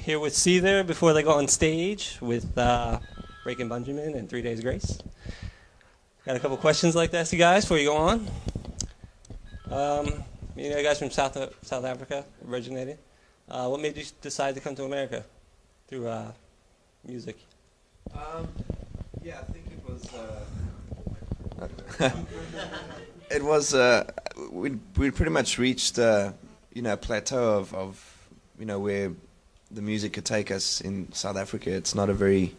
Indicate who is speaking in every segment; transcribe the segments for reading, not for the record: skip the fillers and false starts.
Speaker 1: Here with Seether before they go on stage with Breaking Benjamin and 3 Days Grace. Got a couple questions like to ask you guys before you go on. You guys from South Africa originated. What made you decide to come to America through music?
Speaker 2: Yeah, I think it was. We'd pretty much reached a plateau of where the music could take us in South Africa. It's not a very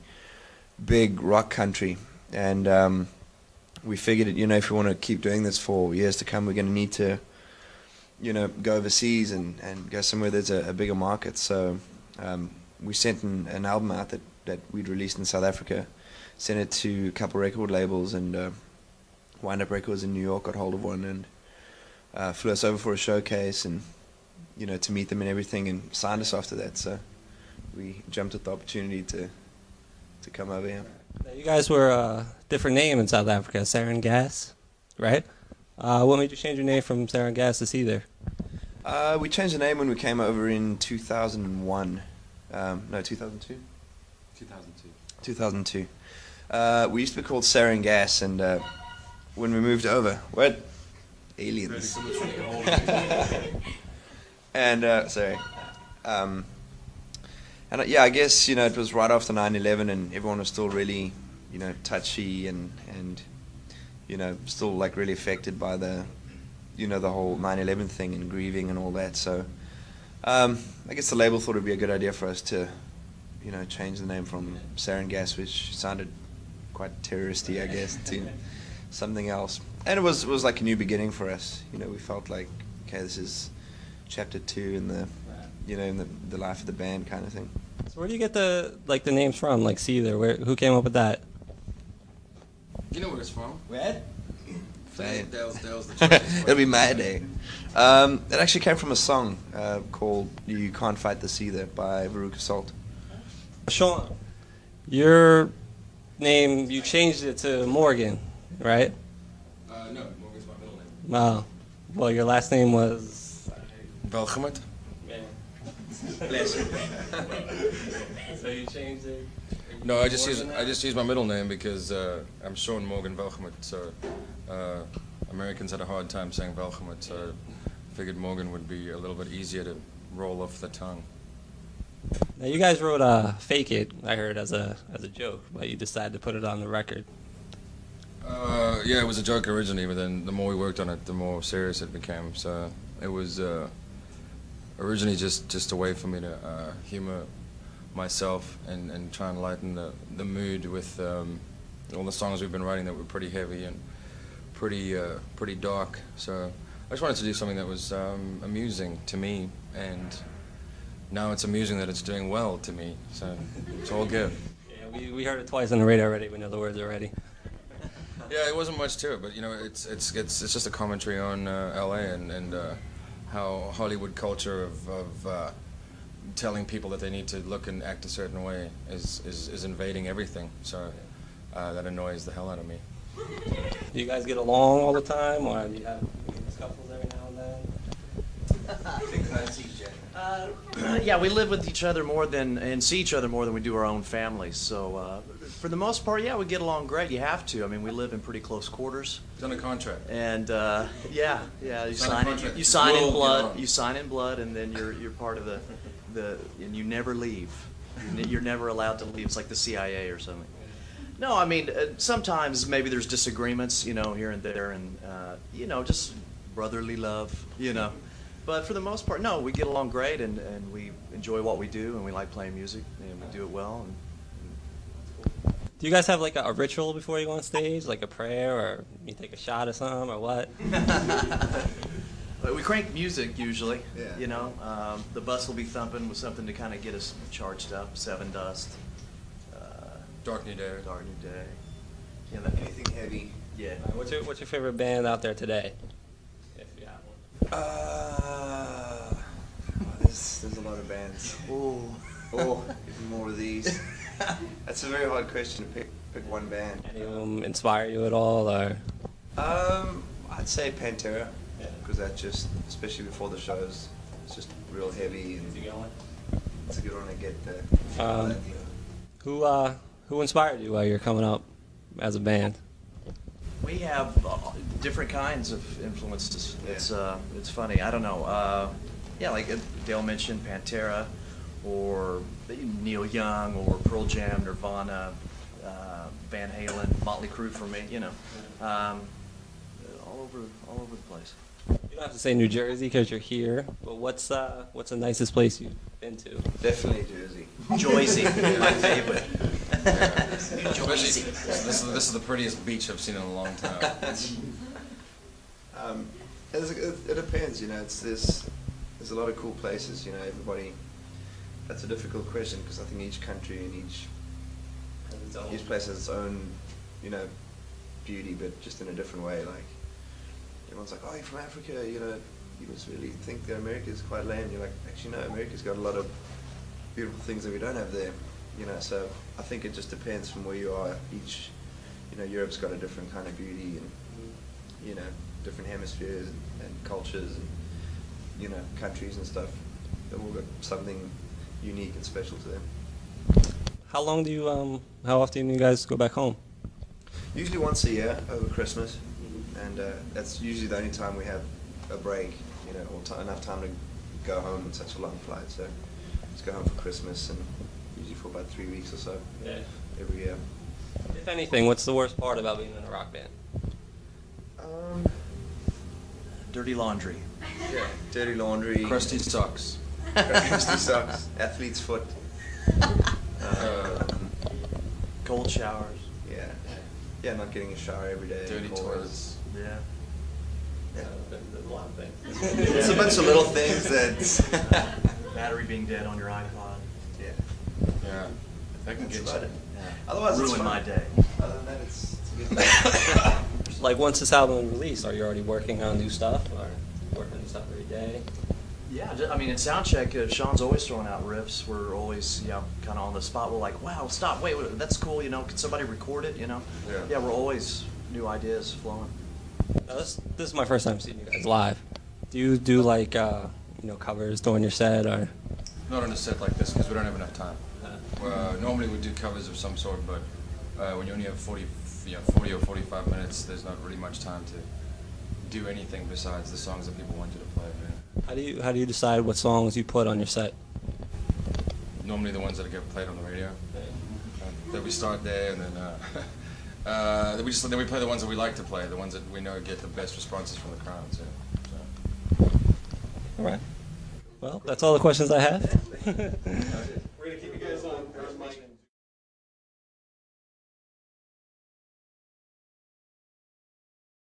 Speaker 2: big rock country, and we figured if we want to keep doing this for years to come, we're going to need to go overseas and go somewhere there's a bigger market. So we sent an album out that we'd released in South Africa, sent it to a couple record labels, and Wind Up Records in New York got hold of one and flew us over for a showcase and to meet them and everything, and signed us after that. So we jumped at the opportunity to come over here.
Speaker 1: Now, you guys were a different name in South Africa, Sarin Gas, right? What made you change your name from Sarin Gas to Seether?
Speaker 2: We changed the name when we came over in 2001. No, 2002?
Speaker 3: 2002.
Speaker 2: 2002. We used to be called Sarin Gas, and when we moved over, what? Aliens. And sorry. And yeah, I guess it was right after 9/11, and everyone was still really touchy and still like really affected by the the whole 9/11 thing and grieving and all that. So I guess the label thought it'd be a good idea for us to change the name from Sarin Gas, which sounded quite terroristy, I guess, to something else. And it was like a new beginning for us. We felt like, okay, this is chapter 2 in the in the life of the band kind of thing.
Speaker 1: So where do you get the names from, like Seether? Who came up with that?
Speaker 3: You know where it's from?
Speaker 1: Where?
Speaker 3: That was the choice.
Speaker 2: It'll be my day. It actually came from a song called "You Can't Fight the Seether" by Veruca Salt.
Speaker 1: Sean, your name, you changed it to Morgan, right?
Speaker 3: No, Morgan's my middle name.
Speaker 1: Wow. Well, your last name was...
Speaker 3: Welgemet.
Speaker 1: Yeah. Bless you. So you changed it?
Speaker 3: No, I just use my middle name because I'm Sean Morgan Welgemet. So Americans had a hard time saying Welgemet, so I figured Morgan would be a little bit easier to roll off the tongue.
Speaker 1: Now you guys wrote "Fake It," I heard, as a joke, but you decided to put it on the record.
Speaker 3: Yeah, it was a joke originally, but then the more we worked on it, the more serious it became. So it was originally just a way for me to humor myself and try and lighten the mood with all the songs we've been writing that were pretty heavy and pretty dark. So I just wanted to do something that was amusing to me, and now it's amusing that it's doing well to me. So it's all good.
Speaker 1: Yeah, we heard it twice on the radio already. We know the words already.
Speaker 3: Yeah, it wasn't much to it, but it's just a commentary on LA and how Hollywood culture of telling people that they need to look and act a certain way is invading everything. So that annoys the hell out of me.
Speaker 1: Do you guys get along all the time, or do you have scuffles every now and then?
Speaker 4: Yeah, we live with each other and see each other more than we do our own families. So for the most part, yeah, we get along great. You have to. I mean, we live in pretty close quarters.
Speaker 3: It's on a contract.
Speaker 4: And yeah, you sign in blood, and then you're part of and you never leave. You're never allowed to leave. It's like the CIA or something. No, I mean, sometimes maybe there's disagreements, here and there, and just brotherly love, But for the most part, no, we get along great, and we enjoy what we do, and we like playing music, and we do it well.
Speaker 1: Do you guys have like a ritual before you go on stage, like a prayer, or you take a shot of some, or what?
Speaker 4: We crank music usually,
Speaker 2: yeah.
Speaker 4: The bus will be thumping with something to kind of get us charged up. Seven Dust.
Speaker 3: Dark New Day.
Speaker 4: Dark New Day.
Speaker 2: Anything heavy.
Speaker 4: Yeah.
Speaker 1: What's your favorite band out there today? If you have one.
Speaker 2: There's a lot of bands. Even more of these. That's a very hard question to pick one band.
Speaker 1: Any of them inspire you at all, or?
Speaker 2: I'd say Pantera, because that just, especially before the shows, it's just real heavy and It's a good one to get there.
Speaker 1: Who inspired you while you're coming up as a band?
Speaker 4: We have different kinds of influences. It's funny. I don't know. Yeah, like Dale mentioned Pantera, or Neil Young, or Pearl Jam, Nirvana, Van Halen, Motley Crue for me. You know, all over the place.
Speaker 1: You don't have to say New Jersey because you're here, but what's the nicest place you've been to?
Speaker 2: Definitely Jersey.
Speaker 4: Joyzy, my favorite.
Speaker 3: Yeah. Especially, this is the prettiest beach I've seen in a long time.
Speaker 2: It depends, you know. There's a lot of cool places, you know. Everybody. That's a difficult question because I think each country and each place has its own, you know, beauty, but just in a different way. Like everyone's like, "Oh, you're from Africa," you know. You just really think that America is quite lame. You're like, actually, no, America's got a lot of beautiful things that we don't have there. You know, so I think it just depends from where you are. Each, you know, Europe's got a different kind of beauty and, you know, different hemispheres and cultures and, you know, countries and stuff. They've all got something unique and special to them.
Speaker 1: How long do you how often do you guys go back home?
Speaker 2: Usually once a year over Christmas, and that's usually the only time we have a break, you know, or enough time to go home on such a long flight. So just go home for Christmas and usually for about 3 weeks or so.
Speaker 1: Yeah.
Speaker 2: Every year.
Speaker 1: If anything, what's the worst part about being in a rock band?
Speaker 4: Dirty laundry.
Speaker 2: Yeah, dirty laundry.
Speaker 3: Crusty socks.
Speaker 2: Crusty socks. Athlete's foot.
Speaker 4: Cold showers.
Speaker 2: Yeah. Yeah, not getting a shower every day.
Speaker 3: Dirty toilets.
Speaker 4: Yeah.
Speaker 1: There's a lot of things.
Speaker 2: It's a bunch of little things that.
Speaker 4: Battery being dead on your iPod.
Speaker 2: Yeah.
Speaker 3: Yeah. That can
Speaker 2: That's
Speaker 3: get
Speaker 2: about
Speaker 3: you.
Speaker 2: it.
Speaker 4: Yeah.
Speaker 2: Otherwise, it's
Speaker 4: Ruin
Speaker 2: fun.
Speaker 4: my day.
Speaker 2: Other than that, it's a good thing.
Speaker 1: Like once this album is released, are you already working on new stuff or working on new stuff every day?
Speaker 4: Yeah, I mean, in soundcheck, Sean's always throwing out riffs. We're always, you know, kind of on the spot. We're like, wow, stop, wait, that's cool, you know, can somebody record it, you know?
Speaker 3: Yeah.
Speaker 4: Yeah, we're always new ideas flowing.
Speaker 1: Now, this is my first time seeing you guys live. Do you do like you know, covers during your set or?
Speaker 3: Not on a set like this because we don't have enough time. Normally we do covers of some sort, but when you only have 40 or 45 minutes, there's not really much time to do anything besides the songs that people want you to play. Yeah.
Speaker 1: How do you decide what songs you put on your set?
Speaker 3: Normally the ones that get played on the radio. Then we start there, and then then we play the ones that we like to play, the ones that we know get the best responses from the crowd. So.
Speaker 1: All right. Well, that's all the questions I have.
Speaker 2: We're going to keep you guys on.